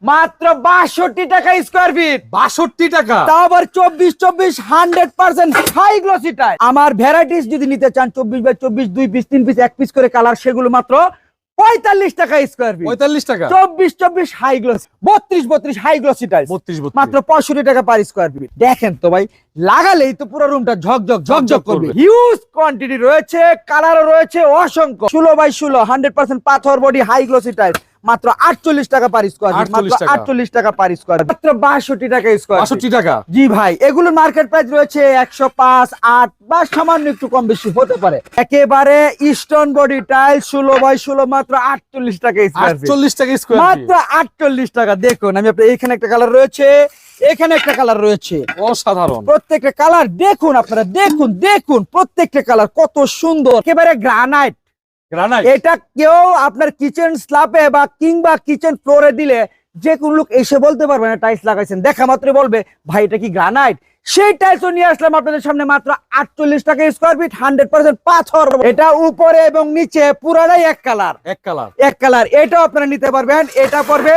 মাত্র 62 টাকা square fit. 62 টাকা, তাও আবার 24 100% হাই গ্লসি টাইল। আমার ভ্যারাইটিস যদি নিতে চান 24x24 2 পিস 3 পিস 1 পিস করে কালার, সেগুলো মাত্র 45 টাকা স্কয়ার ফিট। 45 টাকা, 24 high gloss, 32 high glossy tiles 32 মাত্র 65 টাকা পার স্কয়ার ফিট। দেখেন তো ভাই, লাগালেই তো পুরো রুমটা ঝকঝক ঝকঝক করবে। করবে। হিউজ কোয়ান্টিটি রয়েছে, কালারও রয়েছে অসংখ্য। 16x16 100% পাথর বডি হাই গ্লসি টাইলস মাত্র 48 টাকা পার স্কয়ার ফিট। মাত্র 48 টাকা পার স্কয়ার ফিট, মাত্র 62 টাকা স্কয়ার ফিট। 62 টাকা। জি ভাই, এগুলো মার্কেট প্রাইস রয়েছে 105 8 বা সামান্য একটু কম বেশি হতে পারে। একেবারে স্টোন বডি টাইল 16x16 মাত্র 48 টাকা স্কয়ার ফিট। 48 টাকা স্কয়ার ফিট, মাত্র 48 টাকা। দেখুন, আমি আপনার এখানে একটা কালার রয়েছে, এখানে একটা কালার রয়েছে, অসাধারণ। প্রত্যেকটা কালার দেখুন, আপনারা দেখুন দেখুন প্রত্যেকটা কালার কত সুন্দর। একেবারে গ্রানাইট। গ্রানাইট, এটা কেউ আপনার কিচেন স্ল্যাবে বা কিংবা কিচেন ফ্লোরে দিলে যে কোন লোক এসে বলতে পারবে না টাইলস লাগাইছেন, দেখা মাত্র বলবে ভাই এটা কি গ্রানাইট। সেই টাইলসও নিয়ে আসলাম আপনাদের সামনে মাত্র 48 টাকা স্কয়ার ফিট, 100% পাথর। এটা উপরে এবং নিচে পুরাটাই এক কালার, এক কালার, এক কালার। এটাও আপনারা নিতে পারবেন। এটা পড়বে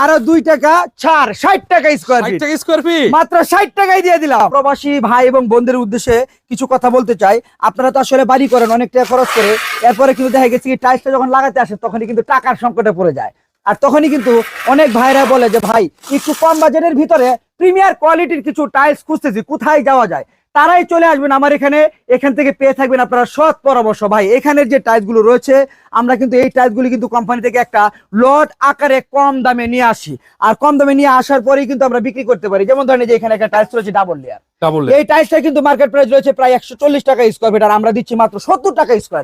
আরো 2 টাকা ছাড়, 60 টাকা স্কয়ার 60 ফিট। টাকা স্কয়ার ফিট, মাত্র 60 টাকায় দিয়ে দিলাম। প্রবাসী ভাই এবং বোনদের উদ্দেশ্যে কিছু কথা বলতে চাই। আপনারা তো আসলে বাড়ি করেন অনেক টাকা খরচ করে, এরপরে কিন্তু দেখা গেছে কি টাইলসটা যখন লাগাতে আসে তখনই কিন্তু টাকার সংকটে পড়ে যায়। আর তখনই কিন্তু অনেক ভাইরা বলে যে ভাই একটু কম বাজেটের ভিতরে প্রিমিয়ার কোয়ালিটির কিছু টাইলস খুঁজতেছি, কোথায় যাওয়া যায়। তারাই চলে আসবেন আমার এখানে, এখান থেকে পেয়ে থাকবেন আপনারা সৎ পরামর্শ। ভাই এখানের যে টাইলস গুলো রয়েছে, আমরা কিন্তু এই টাইলস গুলি কিন্তু কোম্পানি থেকে একটা লট আকারে কম দামে নিয়ে আসি, আর কম দামে নিয়ে আসার পরেই কিন্তু আমরা বিক্রি করতে পারি। যেমন ধরেন যে এখানে একটা টাইলস রয়েছে ডাবল লেয়ার, ডাবল এই টাইলসটা কিন্তু মার্কেট প্রাইস রয়েছে প্রায় 140 টাকা স্কয়ার ফিট, আর আমরা দিচ্ছি মাত্র 70 টাকা স্কয়ার